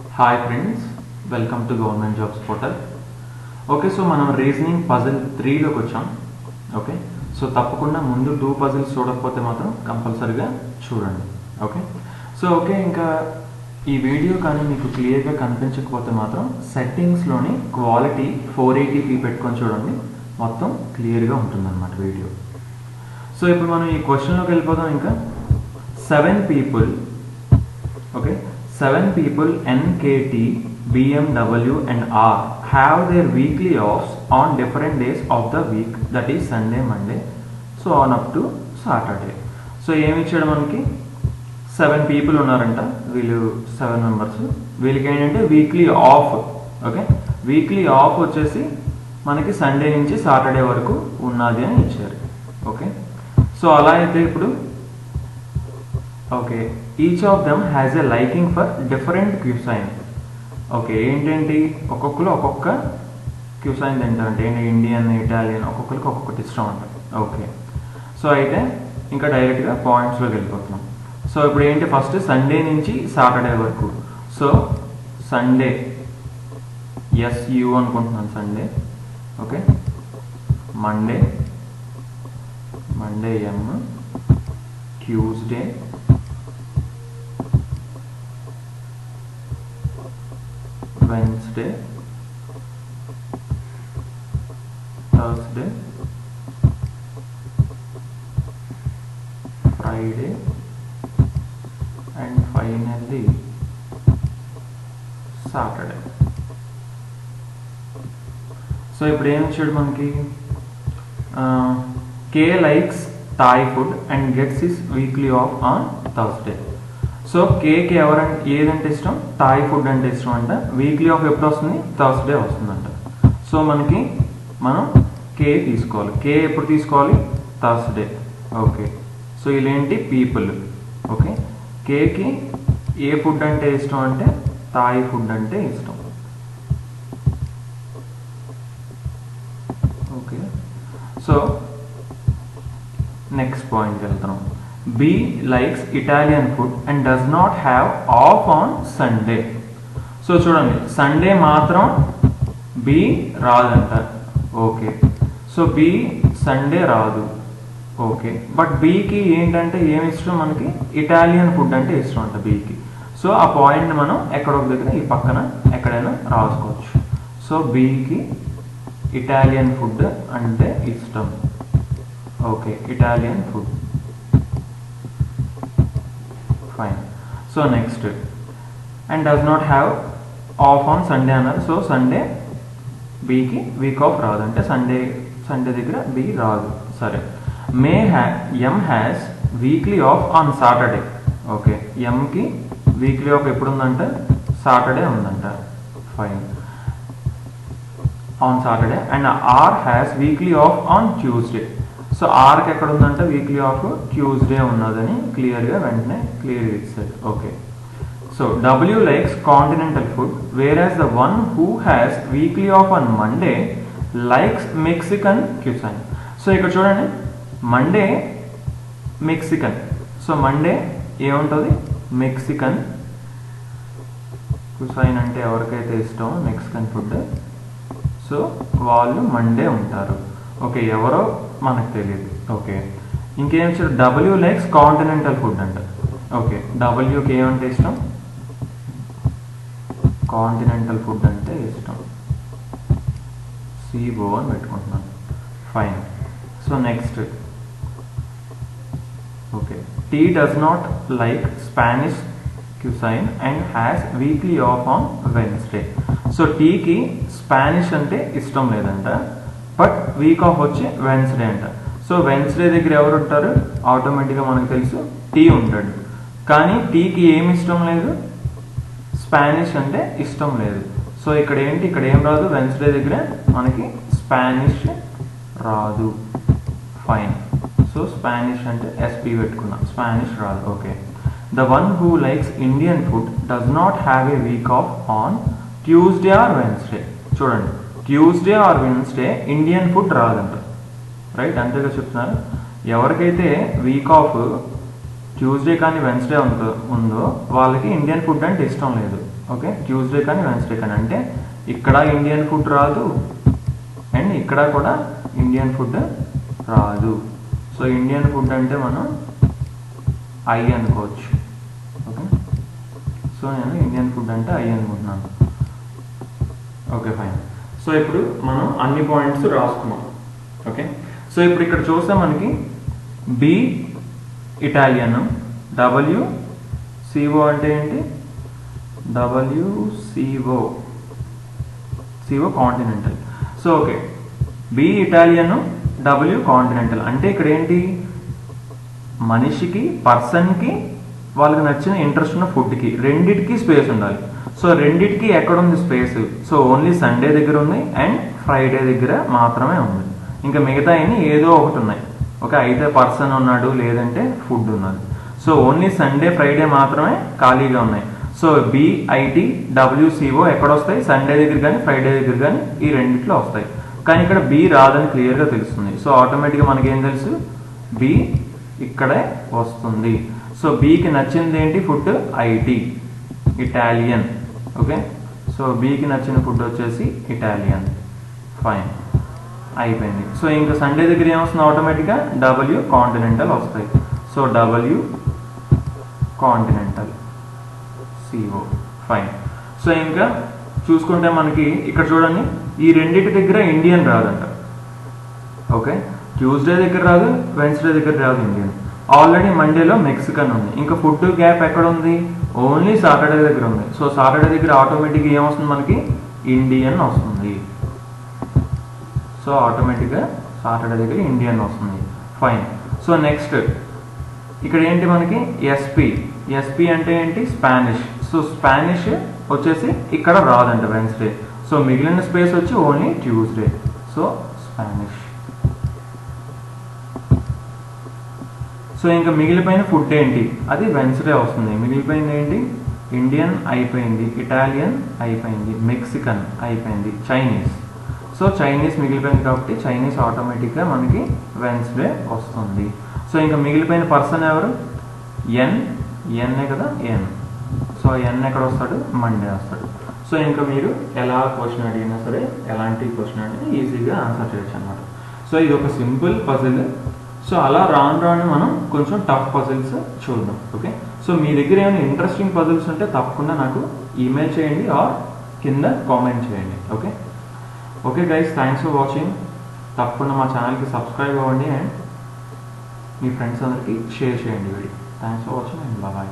Hi friends, welcome to Government Jobs Portal. Okay, so మనం reasoning puzzle 3లోకి వచ్చాం. Okay, so తప్పకుండా ముందు 2 puzzles చూడకపోతే మాత్రం కంపల్సరీగా చూడండి. ఓకే, సో ఓకే, ఇంకా ఈ వీడియో కానీ మీకు క్లియర్గా కనిపించకపోతే మాత్రం సెట్టింగ్స్లోని క్వాలిటీ 480p పెట్టుకొని చూడండి, మొత్తం క్లియర్గా ఉంటుందన్నమాట వీడియో. సో ఇప్పుడు మనం ఈ క్వశ్చన్లోకి వెళ్ళిపోదాం. ఇంకా 7 people, okay, 7 people NKT, BMW and R have their weekly offs on different days of the week, that is Sunday, Monday, so on up to Saturday. So ఏమి ఇచ్చాడు మనకి, 7 people ఉన్నారంట, వీళ్ళు 7 మెంబర్స్. వీళ్ళకి ఏంటంటే weekly off. Okay, weekly off వచ్చేసి మనకి Sunday నుంచి సాటర్డే వరకు ఉన్నది అని ఇచ్చారు. ఓకే, సో అలా అయితే ఇప్పుడు okay, each of them has a liking for different cuisine. Okay, ఏంటంటి ఒక్కొక్కరు ఒక్కొక్క క్యూసైన్ తింటారంటే ఏంటి, ఇండియన్, ఇటాలియన్, ఒక్కొక్కరికి ఒక్కొక్కటి ఇష్టం అంట. ఓకే, సో అయితే ఇంకా డైరెక్ట్గా పాయింట్స్లోకి వెళ్ళిపోతున్నాం. సో ఇప్పుడు ఏంటి, ఫస్ట్ సండే నుంచి సాటర్డే వరకు. సో సండే SU అనుకుంటున్నాను, Sunday. Okay, Monday M, Tuesday, Wednesday, Thursday, Friday and finally Saturday. So ఇప్పుడు ఏమి ఇచ్చాడు మనకి, K likes Thai food and gets his weekly off on Thursday. So కేకి ఏదంటే ఇష్టం, థాయ్ ఫుడ్ అంటే ఇష్టం అంట. వీక్లీ ఆఫ్ ఎప్పుడు వస్తుంది, థర్స్డే వస్తుందంట. సో మనం కే తీసుకోవాలి. కే ఎప్పుడు తీసుకోవాలి, థర్స్డే. ఓకే, సో ఇలాంటి పీపుల్. ఓకే, కేకి ఏ ఫుడ్ అంటే ఇష్టం అంటే థాయ్ ఫుడ్ అంటే ఇష్టం. ఓకే, సో నెక్స్ట్ పాయింట్కి వెళ్తున్నాం. B likes Italian food and does not have off on Sunday. So చూడండి, సండే మాత్రం B రాదంట. ఓకే, సో B సండే రాదు. ఓకే, బట్ Bకి ఏంటంటే ఏమి ఇష్టం, మనకి ఇటాలియన్ ఫుడ్ అంటే ఇష్టం అంట Bకి. సో ఆ పాయింట్ మనం ఎక్కడొక దగ్గర ఈ పక్కన ఎక్కడైనా రాసుకోవచ్చు. సో Bకి ఇటాలియన్ ఫుడ్ అంటే ఇష్టం. Okay, Italian food. Fine. So next, and does not have off on Sunday అన్నారు. సో సండే Bకి వీక్ ఆఫ్ రాదు, అంటే సండే దగ్గర B రాదు. సరే, M has weekly off on Saturday. Okay, Mకి వీక్లీ ఆఫ్ ఎప్పుడు ఉందంటే సాటర్డే ఉందంట. Fine, on Saturday. And R has weekly off on Tuesday. So ఆర్కి ఎక్కడ ఉందంటే వీక్లీ ఆఫ్ ట్యూస్డే ఉన్నదని క్లియర్గా వెంటనే క్లియర్గా ఇచ్చారు. Okay, so W likes continental food, whereas the one who has weekly off on Monday likes Mexican cuisine. So ఇక్కడ చూడండి, మండే మెక్సికన్. సో మండే ఏముంటుంది, మెక్సికన్ క్యూసైన్ అంటే ఎవరికైతే ఇష్టం మెక్సికన్ ఫుడ్, సో వాళ్ళు మండే ఉంటారు. ఓకే, ఎవరో మనకు తెలియదు. ఓకే, ఇంకేం ఇచ్చారు, W లైక్స్ కాంటినెంటల్ ఫుడ్ అంట. ఓకే, Wకి ఏమంటే ఇష్టం, కాంటినెంటల్ ఫుడ్ అంటే ఇష్టం. CBO అని పెట్టుకుంటున్నాను. Fine. So next, okay, T does not like Spanish cuisine and has weekly off on Wednesday. So Tకి స్పానిష్ అంటే ఇష్టం లేదంట, బట్ వీక్ ఆఫ్ వచ్చి వెన్స్డే అంట. సో వెన్స్డే దగ్గర ఎవరు ఉంటారు, ఆటోమేటిక్గా మనకు తెలుసు T ఉంటాడు. కానీ Tకి ఏమి ఇష్టం లేదు, స్పానిష్ అంటే ఇష్టం లేదు. సో ఇక్కడ ఏం రాదు, వెన్స్డే దగ్గర మనకి స్పానిష్ రాదు. ఫైన్. సో స్పానిష్ అంటే SP పెట్టుకున్నాం, స్పానిష్ రాదు. Okay, the one who likes Indian food does not have a week off on Tuesday or Wednesday. చూడండి, Tuesday or Wednesday Indian food రాదంట. రైట్, అంతేగా చెప్తున్నారు. ఎవరికైతే వీక్ ఆఫ్ ట్యూస్డే కానీ Wednesday ఉందో వాళ్ళకి ఇండియన్ ఫుడ్ అంటే ఇష్టం లేదు. ఓకే, ట్యూస్డే కానీ వెన్స్డే కానీ అంటే ఇక్కడ ఇండియన్ ఫుడ్ రాదు అండ్ ఇక్కడ కూడా ఇండియన్ ఫుడ్ రాదు. సో ఇండియన్ ఫుడ్ అంటే మనం ఐ అనుకోవచ్చు. ఓకే, సో నేను ఇండియన్ ఫుడ్ అంటే ఐ అనుకుంటున్నాను. Okay fine. సో ఇప్పుడు మనం అన్ని పాయింట్స్ రాసుకున్నాం. ఓకే, సో ఇప్పుడు ఇక్కడ చూస్తే మనకి బి ఇటాలియన్, WCO అంటే ఏంటి, WCO continental. So okay, B Italian, W continental అంటే ఇక్కడ ఏంటి, మనిషికి పర్సన్కి వాళ్ళకి నచ్చిన ఇంట్రెస్ట్ ఉన్న ఫుడ్కి రెండిటికి స్పేస్ ఉండాలి. సో రెండిటికి ఎక్కడ ఉంది స్పేస్, సో ఓన్లీ సండే దగ్గర ఉంది అండ్ ఫ్రైడే దగ్గర మాత్రమే ఉంది. ఇంకా మిగతా అన్ని ఏదో ఒకటి ఉన్నాయి. ఓకే, అయితే పర్సన్ ఉన్నాడు లేదంటే ఫుడ్ ఉన్నది. సో ఓన్లీ సండే ఫ్రైడే మాత్రమే ఖాళీగా ఉన్నాయి. సో BIT WCO ఎక్కడ వస్తాయి, సండే దగ్గర కానీ ఫ్రైడే దగ్గర కానీ ఈ రెండిట్లో వస్తాయి. కానీ ఇక్కడ బి రాదని క్లియర్గా తెలుస్తుంది. సో ఆటోమేటిక్గా మనకేం తెలుసు, బి ఇక్కడే వస్తుంది. సో బికి నచ్చింది ఏంటి, food IT Italian. Okay, so బికి నచ్చిన ఫుడ్ వచ్చేసి ఇటాలియన్. ఫైన్, అయిపోయింది. సో ఇంకా సండే దగ్గర ఏమొస్తుంది, ఆటోమేటిక్గా W కాంటినెంటల్ వస్తాయి. So W continental CO. Fine. So ఇంకా చూసుకుంటే మనకి ఇక్కడ చూడండి, ఈ రెండింటి దగ్గర ఇండియన్ రాదంట. ఓకే, ట్యూస్డే దగ్గర రాదు, వెన్స్డే దగ్గర రాదు ఇండియన్. ఆల్రెడీ మండేలో మెక్సికన్ ఉంది. ఇంకా ఫుడ్ గ్యాప్ ఎక్కడ ఉంది, ఓన్లీ సాటర్డే దగ్గర ఉంది. సో సాటర్డే దగ్గర ఆటోమేటిక్గా ఏమొస్తుంది మనకి, ఇండియన్ వస్తుంది. సో ఆటోమేటిక్గా సాటర్డే దగ్గర ఇండియన్ వస్తుంది. ఫైన్. సో నెక్స్ట్ ఇక్కడ ఏంటి మనకి SP అంటే ఏంటి, స్పానిష్. సో స్పానిష్ వచ్చేసి ఇక్కడ రాదంట వెన్స్డే. సో మిగిలిన స్పేస్ వచ్చి only Tuesday. So Spanish. So ఇంకా మిగిలిపోయిన ఫుడ్ ఏంటి, అది వెన్స్డే వస్తుంది. మిగిలిపోయింది ఏంటి, ఇండియన్ అయిపోయింది, ఇటాలియన్ అయిపోయింది, మెక్సికన్ అయిపోయింది, చైనీస్. సో చైనీస్ మిగిలిపోయింది కాబట్టి చైనీస్ ఆటోమేటిక్గా మనకి వెన్స్డే వస్తుంది. సో ఇంకా మిగిలిపోయిన పర్సన్ ఎవరు, ఎన్ఏ కదా, ఎన్. సో ఎన్ ఎక్కడ వస్తాడు, మండే వస్తాడు. సో ఇంకా మీరు ఎలా క్వశ్చన్ అడిగినా సరే, ఎలాంటి క్వశ్చన్ అడిగినా ఈజీగా ఆన్సర్ చేయొచ్చు అనమాట. సో ఇది ఒక సింపుల్ పజిల్. సో అలా రాను మనం కొంచెం టఫ్ పజిల్స్ చూద్దాం. ఓకే, సో మీ దగ్గర ఏమైనా ఇంట్రెస్టింగ్ పజిల్స్ ఉంటే తప్పకుండా నాకు ఈమెయిల్ చేయండి ఆర్ కింద కామెంట్ చేయండి. Okay guys, thanks for watching. తప్పకుండా మా ఛానల్కి సబ్స్క్రైబ్ అవ్వండి అండ్ మీ ఫ్రెండ్స్ అందరికీ షేర్ చేయండి video. Thanks for watching and bye.